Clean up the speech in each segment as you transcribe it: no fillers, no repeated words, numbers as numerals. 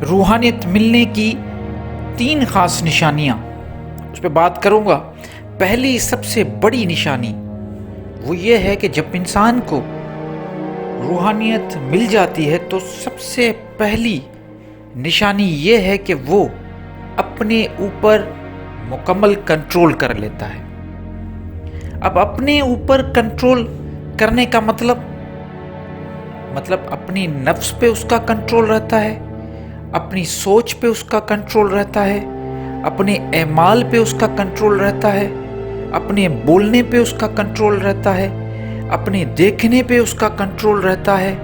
روحانیت ملنے کی 3 خاص نشانیاں، اس پہ بات کروں گا۔ پہلی سب سے بڑی نشانی وہ یہ ہے کہ جب انسان کو روحانیت مل جاتی ہے تو سب سے پہلی نشانی یہ ہے کہ وہ اپنے اوپر مکمل کنٹرول کر لیتا ہے۔ اب اپنے اوپر کنٹرول کرنے کا مطلب اپنی نفس پہ اس کا کنٹرول رہتا ہے، اپنی سوچ پہ اس کا کنٹرول رہتا ہے، اپنے اعمال پہ اس کا کنٹرول رہتا ہے، اپنے بولنے پہ اس کا کنٹرول رہتا ہے، اپنے دیکھنے پہ اس کا کنٹرول رہتا ہے،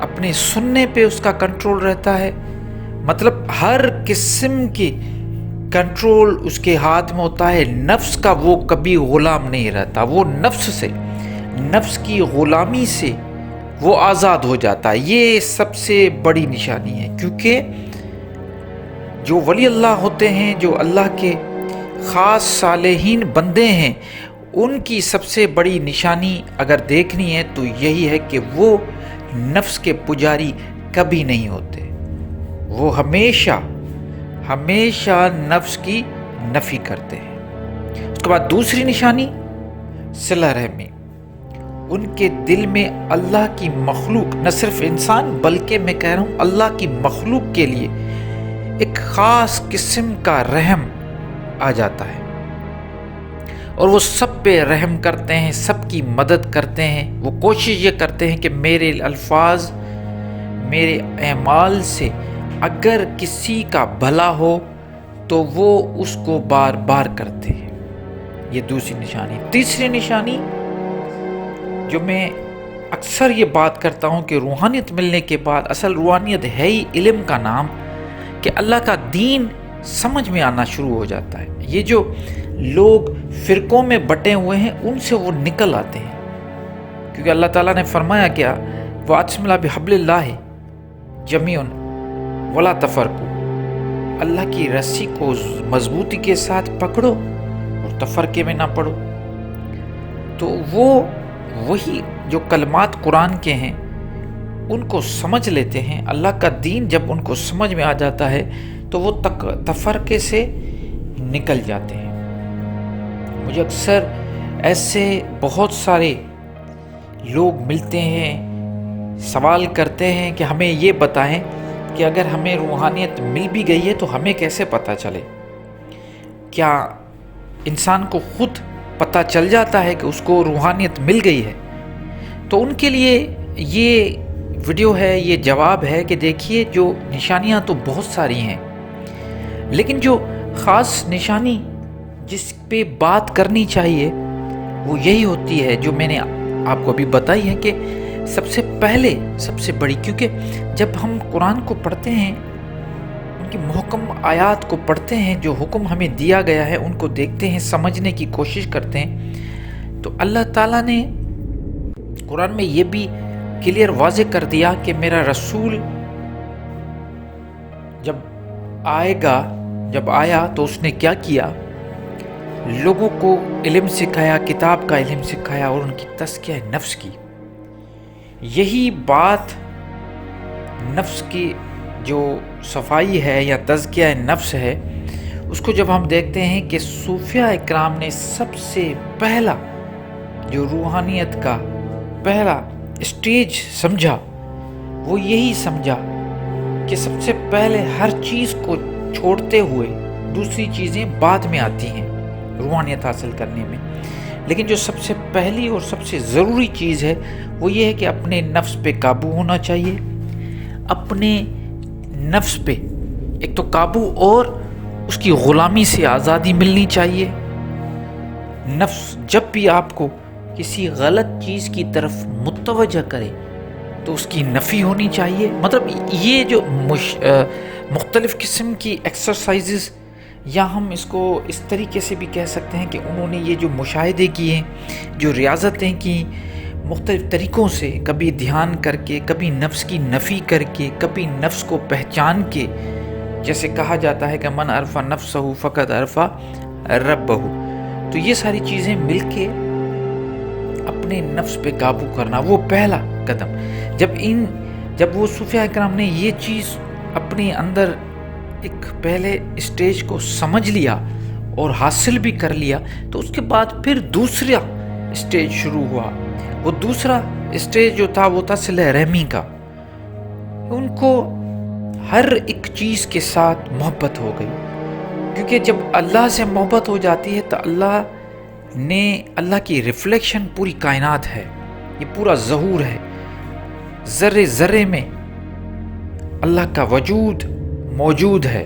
اپنے سننے پہ اس کا کنٹرول رہتا ہے۔ مطلب ہر قسم کی کنٹرول اس کے ہاتھ میں ہوتا ہے۔ نفس کا وہ کبھی غلام نہیں رہتا، وہ نفس کی غلامی سے وہ آزاد ہو جاتا ہے۔ یہ سب سے بڑی نشانی ہے، کیونکہ جو ولی اللہ ہوتے ہیں، جو اللہ کے خاص صالحین بندے ہیں، ان کی سب سے بڑی نشانی اگر دیکھنی ہے تو یہی ہے کہ وہ نفس کے پجاری کبھی نہیں ہوتے۔ وہ ہمیشہ نفس کی نفی کرتے ہیں۔ اس کے بعد دوسری نشانی صلہ رحمی۔ ان کے دل میں اللہ کی مخلوق، نہ صرف انسان بلکہ میں کہہ رہا ہوں اللہ کی مخلوق کے لیے ایک خاص قسم کا رحم آ جاتا ہے، اور وہ سب پہ رحم کرتے ہیں، سب کی مدد کرتے ہیں۔ وہ کوشش یہ کرتے ہیں کہ میرے الفاظ، میرے اعمال سے اگر کسی کا بھلا ہو تو وہ اس کو بار بار کرتے ہیں۔ یہ دوسری نشانی۔ تیسری نشانی جو میں اکثر یہ بات کرتا ہوں کہ روحانیت ملنے کے بعد، اصل روحانیت ہے ہی علم کا نام، کہ اللہ کا دین سمجھ میں آنا شروع ہو جاتا ہے۔ یہ جو لوگ فرقوں میں بٹے ہوئے ہیں ان سے وہ نکل آتے ہیں، کیونکہ اللہ تعالیٰ نے فرمایا کیا، وَاعْتَصِمُوا بِحَبْلِ اللَّهِ جَمِيعًا وَلَا تَفَرَّقُوا، اللہ کی رسی کو مضبوطی کے ساتھ پکڑو اور تفرقے میں نہ پڑو۔ تو وہی جو کلمات قرآن کے ہیں ان کو سمجھ لیتے ہیں۔ اللہ کا دین جب ان کو سمجھ میں آ جاتا ہے تو وہ تفرقے سے نکل جاتے ہیں۔ مجھے اکثر ایسے بہت سارے لوگ ملتے ہیں، سوال کرتے ہیں کہ ہمیں یہ بتائیں کہ اگر ہمیں روحانیت مل بھی گئی ہے تو ہمیں کیسے پتہ چلے؟ کیا انسان کو خود پتہ چل جاتا ہے کہ اس کو روحانیت مل گئی ہے؟ تو ان کے لیے یہ ویڈیو ہے، یہ جواب ہے کہ دیکھیے، جو نشانیاں تو بہت ساری ہیں، لیکن جو خاص نشانی جس پہ بات کرنی چاہیے وہ یہی ہوتی ہے جو میں نے آپ کو ابھی بتائی ہے، کہ سب سے پہلے سب سے بڑی، کیونکہ جب ہم قرآن کو پڑھتے ہیں، ان کی محکم آیات کو پڑھتے ہیں، جو حکم ہمیں دیا گیا ہے ان کو دیکھتے ہیں، سمجھنے کی کوشش کرتے ہیں، تو اللہ تعالیٰ نے قرآن میں یہ بھی کلیئر واضح کر دیا کہ میرا رسول جب آیا تو اس نے کیا کیا؟ لوگوں کو علم سکھایا، کتاب کا علم سکھایا اور ان کی تزکیہ نفس کی۔ یہی بات نفس کی جو صفائی ہے یا تزکیہ نفس ہے، اس کو جب ہم دیکھتے ہیں کہ صوفیاء اکرام نے سب سے پہلا جو روحانیت کا پہلا اسٹیج سمجھا، وہ یہی سمجھا کہ سب سے پہلے ہر چیز کو چھوڑتے ہوئے دوسری چیزیں بعد میں آتی ہیں روحانیت حاصل کرنے میں۔ لیکن جو سب سے پہلی اور سب سے ضروری چیز ہے وہ یہ ہے کہ اپنے نفس پہ قابو ہونا چاہیے۔ اپنے نفس پہ ایک تو قابو اور اس کی غلامی سے آزادی ملنی چاہیے۔ نفس جب بھی آپ کو کسی غلط چیز کی طرف متوجہ کرے تو اس کی نفی ہونی چاہیے۔ مطلب یہ جو مختلف قسم کی ایکسرسائزز، یا ہم اس کو اس طریقے سے بھی کہہ سکتے ہیں کہ انہوں نے یہ جو مشاہدے کیے، جو ریاضتیں کی مختلف طریقوں سے، کبھی دھیان کر کے، کبھی نفس کی نفی کر کے، کبھی نفس کو پہچان کے، جیسے کہا جاتا ہے کہ من عرف نفسہ فقد عرف ربہ، تو یہ ساری چیزیں مل کے اپنے نفس پہ قابو کرنا، وہ پہلا قدم۔ جب وہ صوفیاء کرام نے یہ چیز اپنے اندر ایک پہلے اسٹیج کو سمجھ لیا اور حاصل بھی کر لیا تو اس کے بعد پھر دوسرا اسٹیج شروع ہوا. وہ دوسرا اسٹیج جو تھا وہ تھا صلہ رحمی کا. ان کو ہر ایک چیز کے ساتھ محبت ہو گئی، کیونکہ جب اللہ سے محبت ہو جاتی ہے تو اللہ کی ریفلیکشن پوری کائنات ہے، یہ پورا ظہور ہے. ذرے ذرے میں اللہ کا وجود موجود ہے.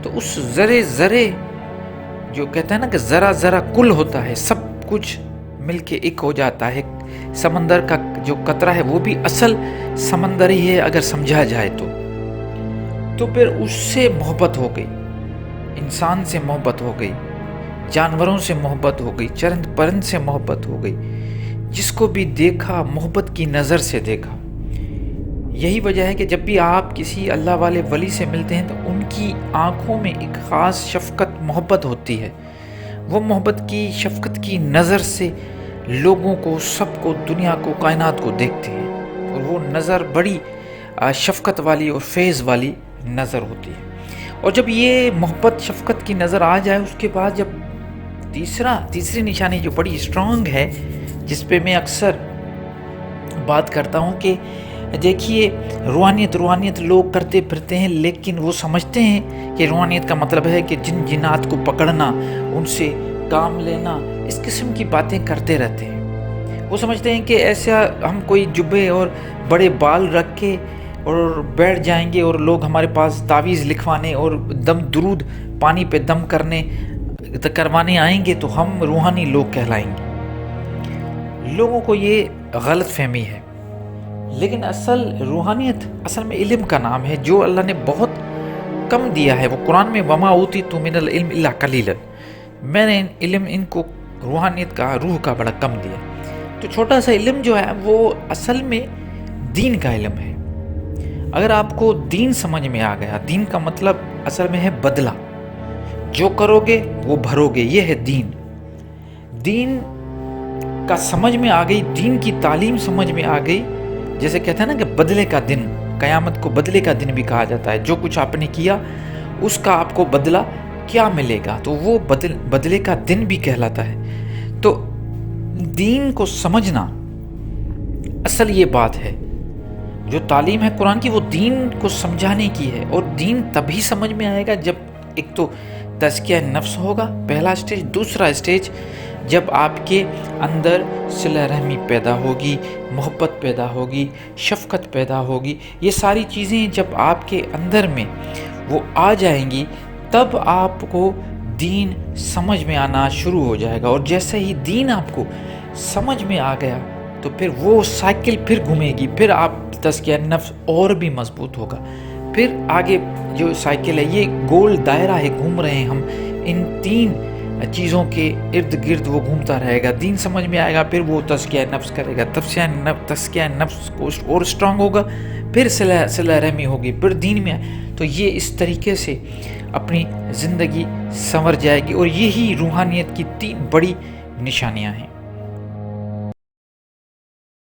تو اس ذرے ذرے جو کہتا ہے نا کہ ذرا ذرا کل ہوتا ہے، سب کچھ مل کے ایک ہو جاتا ہے. سمندر کا جو قطرہ ہے وہ بھی اصل سمندر ہی ہے اگر سمجھا جائے تو پھر اس سے محبت ہو گئی، انسان سے محبت ہو گئی، جانوروں سے محبت ہو گئی، چرند پرند سے محبت ہو گئی. جس کو بھی دیکھا محبت کی نظر سے دیکھا. یہی وجہ ہے کہ جب بھی آپ کسی اللہ والے ولی سے ملتے ہیں تو ان کی آنکھوں میں ایک خاص شفقت محبت ہوتی ہے. وہ محبت کی شفقت کی نظر سے لوگوں کو، سب کو، دنیا کو، کائنات کو دیکھتے ہیں، اور وہ نظر بڑی شفقت والی اور فیض والی نظر ہوتی ہے. اور جب یہ محبت شفقت کی نظر آ جائے اس کے بعد جب تیسری نشانی جو بڑی اسٹرانگ ہے، جس پہ میں اکثر بات کرتا ہوں کہ دیکھیے روحانیت لوگ کرتے پھرتے ہیں، لیکن وہ سمجھتے ہیں کہ روحانیت کا مطلب ہے کہ جن جنات کو پکڑنا، ان سے کام لینا، اس قسم کی باتیں کرتے رہتے ہیں. وہ سمجھتے ہیں کہ ایسا ہم کوئی جبے اور بڑے بال رکھ کے اور بیٹھ جائیں گے اور لوگ ہمارے پاس تعویذ لکھوانے اور درود پانی پہ دم کروانے آئیں گے تو ہم روحانی لوگ کہلائیں گے. لوگوں کو یہ غلط فہمی ہے، لیکن روحانیت اصل میں علم کا نام ہے جو اللہ نے بہت کم دیا ہے. وہ قرآن میں وما اوتیتم من العلم الا قلیلا، میں نے علم ان کو روحانیت کا، روح کا بڑا کم دیا. تو چھوٹا سا علم جو ہے وہ اصل میں دین کا علم ہے. اگر آپ کو دین سمجھ میں آ گیا، دین کا مطلب اصل میں ہے بدلہ، جو کرو گے وہ بھرو گے، یہ ہے دین. دین کا سمجھ میں آ گئی، دین کی تعلیم سمجھ میں آ گئی. جیسے کہتے ہیں نا کہ بدلے کا دن، قیامت کو بدلے کا دن بھی کہا جاتا ہے. جو کچھ آپ نے کیا اس کا آپ کو بدلہ کیا ملے گا، تو وہ بدلے کا دن بھی کہلاتا ہے. تو دین کو سمجھنا اصل یہ بات ہے. جو تعلیم ہے قرآن کی وہ دین کو سمجھانے کی ہے، اور دین تبھی سمجھ میں آئے گا جب ایک تو تزکیہ نفس ہوگا، پہلا اسٹیج. دوسرا اسٹیج جب آپ کے اندر صلہ رحمی پیدا ہوگی، محبت پیدا ہوگی، شفقت پیدا ہوگی. یہ ساری چیزیں جب آپ کے اندر میں وہ آ جائیں گی تب آپ کو دین سمجھ میں آنا شروع ہو جائے گا. اور جیسے ہی دین آپ کو سمجھ میں آ گیا تو پھر وہ سائیکل پھر گھومے گی، پھر آپ تزکیہ نفس اور بھی مضبوط ہوگا. پھر آگے جو سائیکل ہے، یہ گول دائرہ ہے، گھوم رہے ہیں ہم ان تین چیزوں کے ارد گرد. وہ گھومتا رہے گا. دین سمجھ میں آئے گا، پھر وہ تزکیہ نفس کرے گا، تزکیہ نفس کو اور اسٹرانگ ہوگا، پھر صلہ رحمی ہوگی، پھر دین میں. تو یہ اس طریقے سے اپنی زندگی سنور جائے گی. اور یہی روحانیت کی 3 بڑی نشانیاں ہیں.